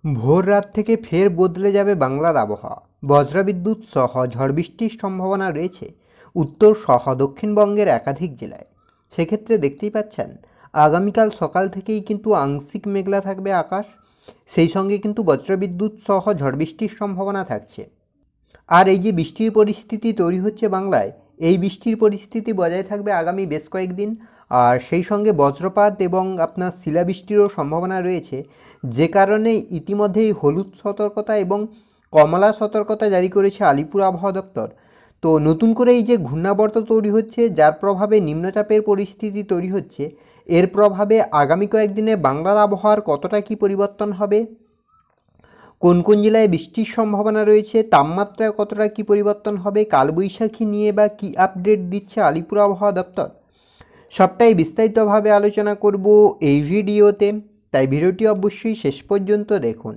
ভোর রাত থেকে ফের বদলে যাবে বাংলার আবহাওয়া। বজ্রবিদ্যুৎ সহ ঝড় বৃষ্টির সম্ভাবনা রয়েছে উত্তর সহ দক্ষিণবঙ্গের একাধিক জেলায়। সেক্ষেত্রে দেখতেই পাচ্ছেন আগামীকাল সকাল থেকেই কিন্তু আংশিক মেঘলা থাকবে আকাশ, সেই সঙ্গে কিন্তু বজ্রবিদ্যুৎ সহ ঝড় বৃষ্টির সম্ভাবনা থাকছে। আর এই যে বৃষ্টির পরিস্থিতি তৈরি হচ্ছে বাংলায়, এই বৃষ্টির পরিস্থিতি বজায় থাকবে আগামী বেশ কয়েকদিন। আর সেই সঙ্গে বজ্রপাত এবং আপনার শিলাবৃষ্টিরও সম্ভাবনা রয়েছে, যে কারণে ইতিমধ্যেই হলুদ সতর্কতা এবং কমলা সতর্কতা জারি করেছে আলিপুর আবহাওয়া দপ্তর। তো নতুন করে এই যে ঘূর্ণাবর্ত তৈরি হচ্ছে, যার প্রভাবে নিম্নচাপের পরিস্থিতি তৈরি হচ্ছে, এর প্রভাবে আগামী কয়েকদিনে বাংলার আবহাওয়ার কতটা কী পরিবর্তন হবে, কোন কোন জেলায় বৃষ্টির সম্ভাবনা রয়েছে, তাপমাত্রায় কতটা কী পরিবর্তন হবে, কালবৈশাখী নিয়ে বা কী আপডেট দিচ্ছে আলিপুর আবহাওয়া দপ্তর, সবটাই বিস্তারিতভাবে আলোচনা করব এই ভিডিওতে। তাই ভিডিওটি অবশ্যই শেষ পর্যন্ত দেখুন।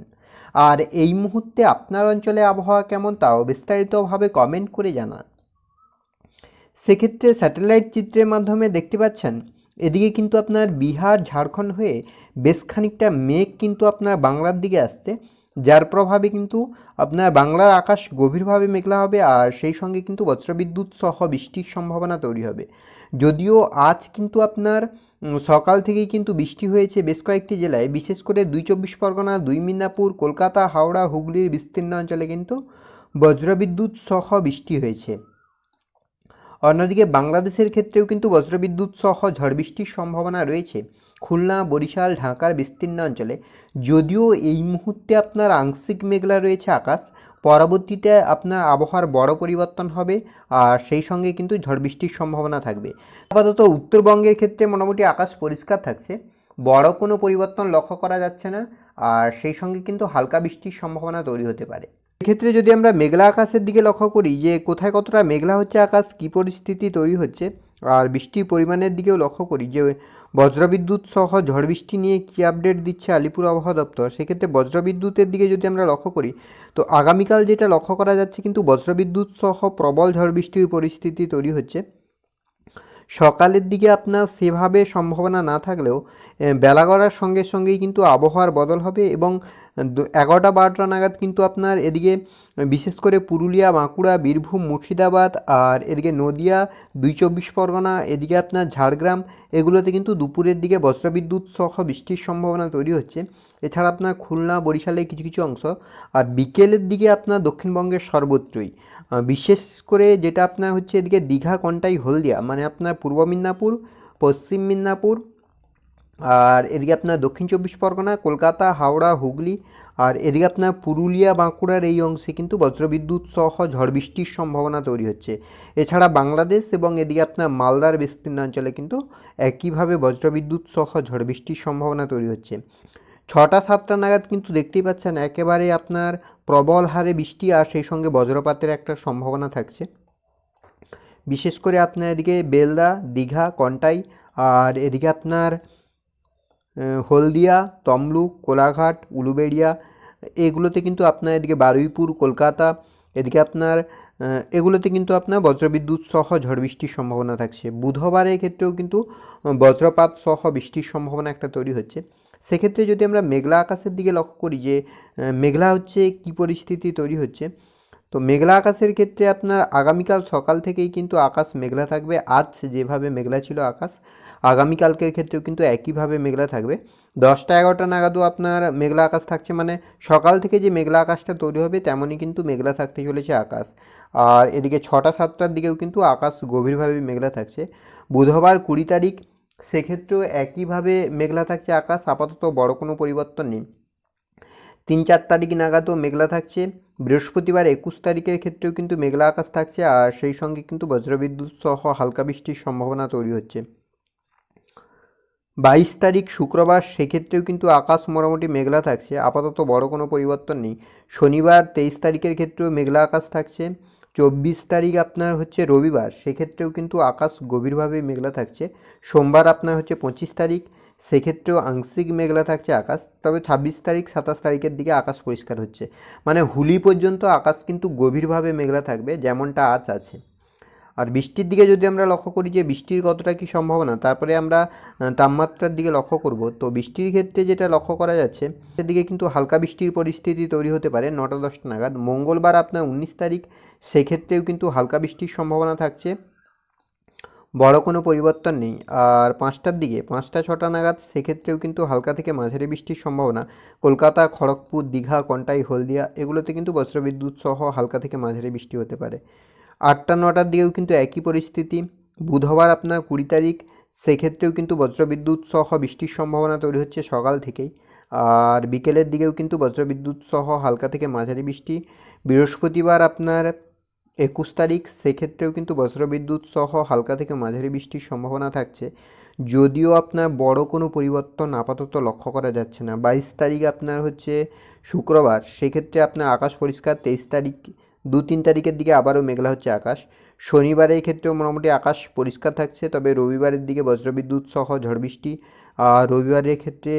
আর এই মুহূর্তে আপনার অঞ্চলে আবহাওয়া কেমন তাও বিস্তারিতভাবে কমেন্ট করে জানান। সেক্ষেত্রে স্যাটেলাইট চিত্রের মাধ্যমে দেখতে পাচ্ছেন এদিকে কিন্তু আপনার বিহার ঝাড়খণ্ড হয়ে বেশ খানিকটা মেঘ কিন্তু আপনার বাংলার দিকে আসছে, যার প্রভাবে কিন্তু আপনার বাংলার আকাশ গভীরভাবে মেঘলা হবে। আর সেই সঙ্গে কিন্তু বজ্রবিদ্যুৎ সহ বৃষ্টির সম্ভাবনা তৈরি হবে। যদিও আজ কিন্তু আপনার সকাল থেকেই কিন্তু বৃষ্টি হয়েছে বেশ কয়েকটি জেলায়, বিশেষ করে 2 চব্বিশ পরগনা, 2 মিদনাপুর, কলকাতা, হাওড়া, হুগলির বিস্তীর্ণ অঞ্চলে কিন্তু বজ্রবিদ্যুৎ সহ বৃষ্টি হয়েছে। অন্যদিকে বাংলাদেশের ক্ষেত্রেও কিন্তু বজ্রবিদ্যুৎ সহ ঝড় বৃষ্টির সম্ভাবনা রয়েছে খুলনা, বরিশাল, ঢাকার বিস্তীর্ণ অঞ্চলে। যদিও এই মুহূর্তে আপনার আংশিক মেঘলা রয়েছে আকাশ, পরবর্তীতে আপনার আবহাওয়ার বড় পরিবর্তন হবে। আর সেই সঙ্গে কিন্তু ঝড় বৃষ্টির সম্ভাবনা থাকবে। আপাতত উত্তরবঙ্গের ক্ষেত্রে মোটামুটি আকাশ পরিষ্কার থাকছে, বড় কোনো পরিবর্তন লক্ষ্য করা যাচ্ছে না। আর সেই সঙ্গে কিন্তু হালকা বৃষ্টির সম্ভাবনা তৈরি হতে পারে। এক্ষেত্রে যদি আমরা মেঘলা আকাশের দিকে লক্ষ্য করি যে কোথায় কতটা মেঘলা হচ্ছে আকাশ, কী পরিস্থিতি তৈরি হচ্ছে, আর বৃষ্টির পরিমাণের দিকেও লক্ষ্য করি যে বজ্রবিদ্যুৎ সহ ঝড় বৃষ্টি নিয়ে কী আপডেট দিচ্ছে আলিপুর আবহাওয়া দপ্তর, সেক্ষেত্রে বজ্রবিদ্যুতের দিকে যদি আমরা লক্ষ্য করি তো আগামীকাল যেটা লক্ষ্য করা যাচ্ছে কিন্তু বজ্রবিদ্যুৎ সহ প্রবল ঝড় বৃষ্টির পরিস্থিতি তৈরি হচ্ছে। সকালের দিকে আপনার সেভাবে সম্ভাবনা না থাকলেও বেলা গড়ার সঙ্গে সঙ্গেই কিন্তু আবহাওয়ার বদল হবে এবং 11টা-12টা নাগাদ কিন্তু আপনার এদিকে বিশেষ করে পুরুলিয়া, বাঁকুড়া, বীরভূম, মুর্শিদাবাদ আর এদিকে নদিয়া, 2 চব্বিশ পরগনা, এদিকে আপনার ঝাড়গ্রাম, এগুলোতে কিন্তু দুপুরের দিকে বজ্রবিদ্যুৎ সহ বৃষ্টির সম্ভাবনা তৈরি হচ্ছে। এছাড়া আপনার খুলনা, বরিশালের কিছু কিছু অংশ, আর বিকেলের দিকে আপনার দক্ষিণবঙ্গের সর্বত্রই, বিশেষ করে যেটা আপনার হচ্ছে এদিকে দীঘা, কন্টাই, হলদিয়া, মানে আপনার পূর্ব মিদনাপুর, পশ্চিম মিদনাপুর, আর এদিকে আপনার দক্ষিণ 24 পরগনা, কলকাতা, হাওড়া, হুগলি, আর এদিকে আপনার পুরুলিয়া, বাঁকুড়ার এই অংশে কিন্তু বজ্রবিদ্যুৎ সহ ঝড় বৃষ্টির সম্ভাবনা তৈরি হচ্ছে। এছাড়া বাংলাদেশ এবং এদিকে আপনার মালদার বিস্তীর্ণ অঞ্চলে কিন্তু একইভাবে বজ্রবিদ্যুৎ সহ ঝড় বৃষ্টির সম্ভাবনা তৈরি হচ্ছে। 6টা-7টা নাগাদ কিন্তু দেখতেই পাচ্ছেন একেবারে আপনার প্রবল হারে বৃষ্টি আর সেই সঙ্গে বজ্রপাতের একটা সম্ভাবনা থাকছে। বিশেষ করে আপনার এদিকে বেলদা, দীঘা, কন্টাই, আর এদিকে আপনার হলদিয়া, তমলুক, কোলাঘাট, উলুবেড়িয়া, এগুলোতে কিন্তু আপনার এদিকে বারুইপুর, কলকাতা, এদিকে আপনার এগুলোতে কিন্তু আপনার বজ্রবিদ্যুৎ সহ ঝড় বৃষ্টির সম্ভাবনা থাকছে। বুধবারের ক্ষেত্রেও কিন্তু বজ্রপাত সহ বৃষ্টির সম্ভাবনা একটা তৈরি হচ্ছে। সেক্ষেত্রে যদি আমরা মেঘলা আকাশের দিকে লক্ষ্য করি যে মেঘলা হচ্ছে কী পরিস্থিতি তৈরি হচ্ছে, তো মেঘলা আকাশের ক্ষেত্রে আপনার আগামীকাল সকাল থেকেই কিন্তু আকাশ মেঘলা থাকবে। আজ যেভাবে মেঘলা ছিল আকাশ, আগামীকালকের ক্ষেত্রেও কিন্তু একইভাবে মেঘলা থাকবে। 10টা-11টা নাগাদও আপনার মেঘলা আকাশ থাকছে, মানে সকাল থেকে যে মেঘলা আকাশটা তৈরি হবে তেমনই কিন্তু মেঘলা থাকতে চলেছে আকাশ। আর এদিকে 6টা-7টার দিকেও কিন্তু আকাশ গভীরভাবে মেঘলা থাকছে। বুধবার 20 তারিখ, সেক্ষেত্রেও একইভাবে মেঘলা থাকছে আকাশ, আপাতত বড় কোনো পরিবর্তন নেই। 3-4 তারিখ নাগাদও মেঘলা থাকছে। বৃহস্পতিবার 21 তারিখের ক্ষেত্রেও কিন্তু মেঘলা আকাশ থাকছে, আর সেই সঙ্গে কিন্তু বজ্রবিদ্যুৎ সহ হালকা বৃষ্টির সম্ভাবনা তৈরি হচ্ছে। 22 তারিখ শুক্রবার, সেক্ষেত্রেও কিন্তু আকাশ মোটামুটি মেঘলা থাকছে, আপাতত বড় কোনো পরিবর্তন নেই। শনিবার 23 তারিখের ক্ষেত্রেও মেঘলা আকাশ থাকছে। 24 তারিখ আপনার হচ্ছে রবিবার, সেক্ষেত্রেও কিন্তু আকাশ গভীরভাবে মেঘলা থাকছে। সোমবার আপনার হচ্ছে 25 তারিখ, সেক্ষেত্রেও আংশিক মেঘলা থাকছে আকাশ, তবে 26 তারিখ, 27 তারিখের দিকে আকাশ পরিষ্কার হচ্ছে। মানে হুলি পর্যন্ত আকাশ কিন্তু গভীরভাবে মেঘলা থাকবে, যেমনটা আজ আছে। আর বৃষ্টির দিকে যদি আমরা লক্ষ্য করি যে বৃষ্টির কতটা কী সম্ভাবনা, তারপরে আমরা তাপমাত্রার দিকে লক্ষ্য করব। তো বৃষ্টির ক্ষেত্রে যেটা লক্ষ্য করা যাচ্ছে সেদিকে কিন্তু হালকা বৃষ্টির পরিস্থিতি তৈরি হতে পারে 9টা-10টা নাগাদ। মঙ্গলবার আপনার 19 তারিখ, সেক্ষেত্রেও কিন্তু হালকা বৃষ্টির সম্ভাবনা থাকছে, বড় কোনো পরিবর্তন নেই। আর 5টার দিকে 5টা-6টা নাগাদ সেক্ষেত্রেও কিন্তু হালকা থেকে মাঝারি বৃষ্টির সম্ভাবনা। কলকাতা, খড়গপুর, দীঘা, কন্টাই, হলদিয়া এগুলোতে কিন্তু বজ্রবিদ্যুৎ সহ হালকা থেকে মাঝারি বৃষ্টি হতে পারে। 8টা-9টার দিকেও কিন্তু একই পরিস্থিতি। বুধবার আপনার 20 তারিখ, সেক্ষেত্রেও কিন্তু বজ্রবিদ্যুৎ সহ বৃষ্টির সম্ভাবনা তৈরি হচ্ছে সকাল থেকেই। আর বিকেলের দিকেও কিন্তু বজ্রবিদ্যুৎ সহ হালকা থেকে মাঝারি বৃষ্টি। বৃহস্পতিবার আপনার 21 তারিখ, সেক্ষেত্রেও কিন্তু বজ্রবিদ্যুৎ সহ হালকা থেকে মাঝারি বৃষ্টির সম্ভাবনা থাকছে, যদিও আপনার বড় কোনো পরিবর্তন আপাতত লক্ষ্য করা যাচ্ছে না। 22 তারিখ আপনার হচ্ছে শুক্রবার, সেক্ষেত্রে আপনার আকাশ পরিষ্কার। 23 তারিখ, 2-3 তারিখের দিকে আবারও মেঘলা হচ্ছে আকাশ। শনিবারের ক্ষেত্রেও মোটামুটি আকাশ পরিষ্কার থাকছে, তবে রবিবারের দিকে বজ্রবিদ্যুৎ সহ ঝড় বৃষ্টি। আর রবিবারের ক্ষেত্রে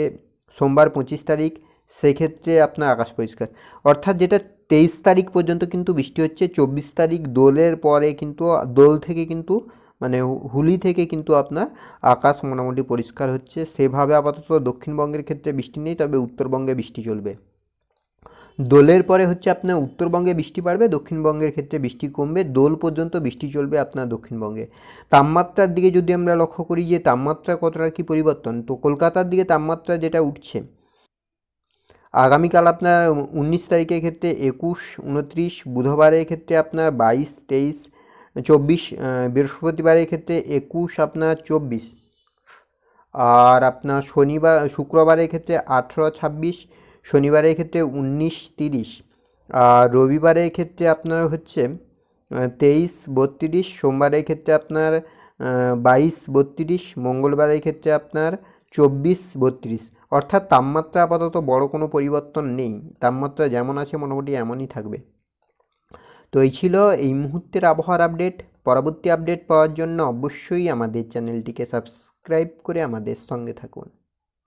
সোমবার 25 তারিখ, সেক্ষেত্রে আপনার আকাশ পরিষ্কার। অর্থাৎ যেটা 23 তারিখ পর্যন্ত কিন্তু বৃষ্টি হচ্ছে, 24 তারিখ দোলের পরে কিন্তু দোল থেকে কিন্তু মানে হুলি থেকে কিন্তু আপনার আকাশ মোটামুটি পরিষ্কার হচ্ছে। সেভাবে আপাতত দক্ষিণবঙ্গের ক্ষেত্রে বৃষ্টি নেই, তবে উত্তরবঙ্গে বৃষ্টি চলবে। দোলের পরে হচ্ছে আপনার উত্তরবঙ্গে বৃষ্টি বাড়বে, দক্ষিণবঙ্গের ক্ষেত্রে বৃষ্টি কমবে। দোল পর্যন্ত বৃষ্টি চলবে আপনার দক্ষিণবঙ্গে। তাপমাত্রার দিকে যদি আমরা লক্ষ্য করি যে তাপমাত্রা কতটা কী পরিবর্তন, তো কলকাতার দিকে তাপমাত্রা যেটা উঠছে আগামীকাল আপনার 19 তারিখের ক্ষেত্রে 21, 29, বুধবারের ক্ষেত্রে আপনার 22, 23, 24, বৃহস্পতিবারের ক্ষেত্রে 21, আপনার 24, আর আপনার শুক্রবারের ক্ষেত্রে 18, 26, শনিবারের ক্ষেত্রে 19, 30, আর রবিবারের ক্ষেত্রে আপনার হচ্ছে 23, 32, সোমবারের ক্ষেত্রে আপনার 22, 32, মঙ্গলবারের ক্ষেত্রে আপনার 24, 32। অর্থাৎ তাপমাত্রা আপাতত বড় কোনো পরিবর্তন নেই, তাপমাত্রা যেমন আছে মোটামুটি এমনই থাকবে। তো এই ছিল এই মুহূর্তের আবহাওয়ার আপডেট। পরবর্তী আপডেট পাওয়ার জন্য অবশ্যই আমাদের চ্যানেলটিকে সাবস্ক্রাইব করে আমাদের সঙ্গে থাকুন।